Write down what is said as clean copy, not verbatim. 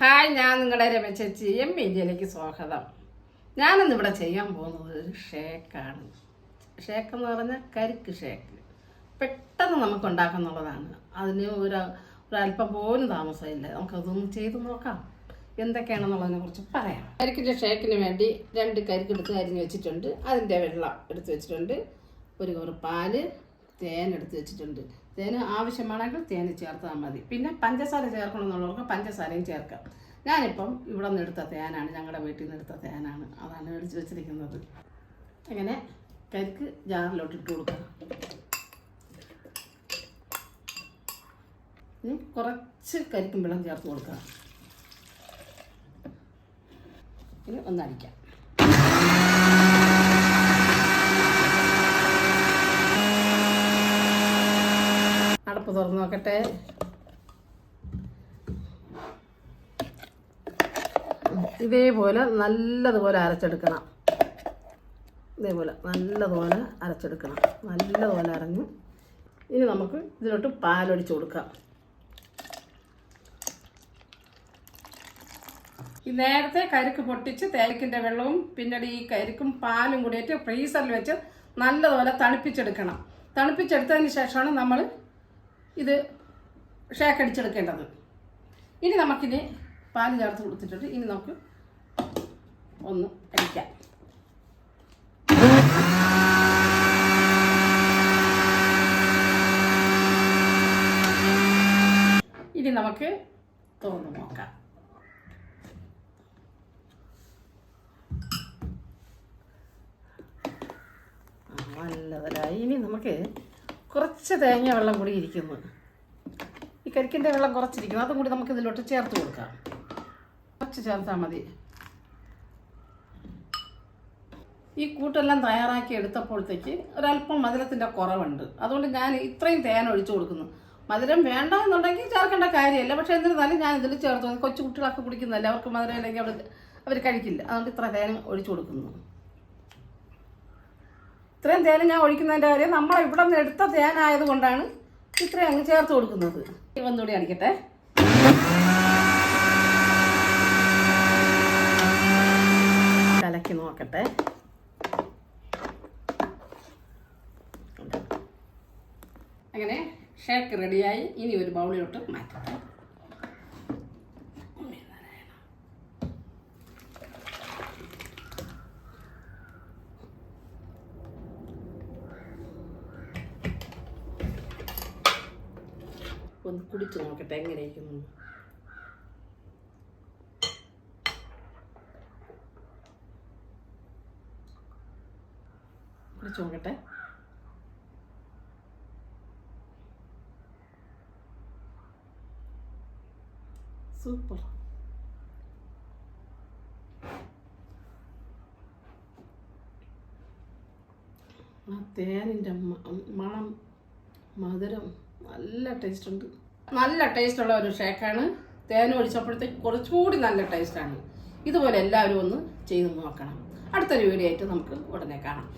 Hi, ഞാൻ നിങ്ങളുടെ രമേശ് ചേച്ചി. മീഡിയയിലേക്ക് സ്വാഗതം. ഞാനിന്നിവിടെ ചെയ്യാൻ പോകുന്നത് ഒരു ഷേക്കാണ്. ഷേക്ക് എന്ന് പറഞ്ഞാൽ കരിക്ക് ഷേക്ക്. പെട്ടെന്ന് നമുക്ക് ഉണ്ടാക്കുന്നുള്ളതാണ്. അതിന് ഒരല്പം പോലും താമസമില്ല. നമുക്കതൊന്ന് ചെയ്ത് നോക്കാം. എന്തൊക്കെയാണെന്നുള്ളതിനെ കുറിച്ച് പറയാം. കരിക്കിൻ്റെ ഷേക്കിന് വേണ്ടി 2 കരിക്കെടുത്ത് അരിഞ്ഞ് വെച്ചിട്ടുണ്ട്. അതിൻ്റെ വെള്ളം എടുത്ത് വെച്ചിട്ടുണ്ട്. 1 കവർ പാല്, തേൻ എടുത്ത് വെച്ചിട്ടുണ്ട്. തേന് ആവശ്യമാണെങ്കിൽ തേന് ചേർത്താൽ മതി. പിന്നെ പഞ്ചസാര ചേർക്കണമെന്നുള്ളവർക്ക് പഞ്ചസാരയും ചേർക്കാം. ഞാനിപ്പം ഇവിടെ നിന്ന് എടുത്ത തേനാണ്, ഞങ്ങളുടെ വീട്ടിൽ നിന്ന് എടുത്ത തേനാണ്, അതാണ് എടുത്ത് വെച്ചിരിക്കുന്നത്. അങ്ങനെ കരിക്ക് ജാറിലോട്ട് ഇട്ട് കൊടുക്കണം. ഇനി കുറച്ച് കരിക്കും വെള്ളം ചേർത്ത് കൊടുക്കണം. ഇനി ഒന്നടിക്കാം. അടപ്പ് തുറന്ന് നോക്കട്ടെ. ഇതേപോലെ നല്ലതുപോലെ അരച്ചെടുക്കണം. ഇതേപോലെ നല്ലതുപോലെ അരച്ചെടുക്കണം. നല്ലതുപോലെ അരഞ്ഞ് ഇനി നമുക്ക് ഇതിലോട്ട് പാലൊഴിച്ച് കൊടുക്കാം. ഈ നേരത്തെ കരിക്ക് പൊട്ടിച്ച് തേക്കിൻ്റെ വെള്ളവും പിന്നീട് ഈ കരിക്കും പാലും കൂടിയിട്ട് ഫ്രീസറിൽ വെച്ച് നല്ലതുപോലെ തണുപ്പിച്ചെടുക്കണം. തണുപ്പിച്ചെടുത്തതിന് ശേഷമാണ് നമ്മൾ ഇത് ഷേക്ക് അടിച്ചെടുക്കേണ്ടത്. ഇനി നമുക്കിനി പാല് ചേർത്ത് കൊടുത്തിട്ടുണ്ട്. ഇനി നമുക്ക് ഒന്ന് അടിക്കാം. ഇനി നമുക്ക് തുറന്ന് നോക്കാം. നല്ലതല്ലായി. ഇനി നമുക്ക് കുറച്ച് തേങ്ങ വെള്ളം കൂടി ഇരിക്കുന്നു. ഈ കരിക്കിൻ്റെ വെള്ളം കുറച്ചിരിക്കുന്നു. അതും കൂടി നമുക്ക് ഇതിലോട്ട് ചേർത്ത് കൊടുക്കാം. കുറച്ച് ചേർത്താൽ മതി. ഈ കൂട്ടെല്ലാം തയ്യാറാക്കി എടുത്തപ്പോഴത്തേക്ക് ഒരല്പം മധുരത്തിൻ്റെ കുറവുണ്ട്. അതുകൊണ്ട് ഞാൻ ഇത്രയും തേൻ ഒഴിച്ചു കൊടുക്കുന്നു. മധുരം വേണ്ട എന്നുണ്ടെങ്കിൽ ചേർക്കേണ്ട കാര്യമല്ല. പക്ഷേ എന്നിരുന്നാലും ഞാൻ ഇതിൽ ചേർത്ത്, കൊച്ചു കുട്ടികളൊക്കെ കുടിക്കുന്നതല്ല, അവർക്ക് മധുരം ഇല്ലെങ്കിൽ അവർ കഴിക്കില്ല. അതുകൊണ്ട് ഇത്ര തേൻ ഒഴിച്ചു കൊടുക്കുന്നു. ഇത്രയും തേൻ ഞാൻ ഒഴിക്കുന്നതിൻ്റെ കാര്യം നമ്മൾ ഇവിടെ നിന്ന് എടുത്ത തേനായത് കൊണ്ടാണ് ഇത്രയും അങ്ങ് ചേർത്ത് കൊടുക്കുന്നത്. ഒന്നുകൂടി അടിക്കട്ടെ. കലക്കി നോക്കട്ടെ. അങ്ങനെ ഷേക്ക് റെഡിയായി. ഇനി ഒരു ബൗളിലോട്ട് മാറ്റട്ടെ. ഒന്ന് കുടിച്ച് നോക്കട്ടെ എങ്ങനെയിരിക്കുന്നു. കുടിച്ച് നോക്കട്ടെ. സൂപ്പർ. ആ തേനിൻ്റെ മണം, മധുരം നല്ല ടേസ്റ്റ് ഉണ്ട്. നല്ല ടേസ്റ്റുള്ള ഒരു ഷേക്കാണ്. തേൻ ഒഴിച്ചപ്പോഴത്തേക്ക് കുറച്ചുകൂടി നല്ല ടേസ്റ്റാണ്. ഇതുപോലെ എല്ലാവരും ഒന്ന് ചെയ്ത് നോക്കണം. അടുത്തൊരു വീഡിയോ ആയിട്ട് നമുക്ക് ഉടനെ കാണാം.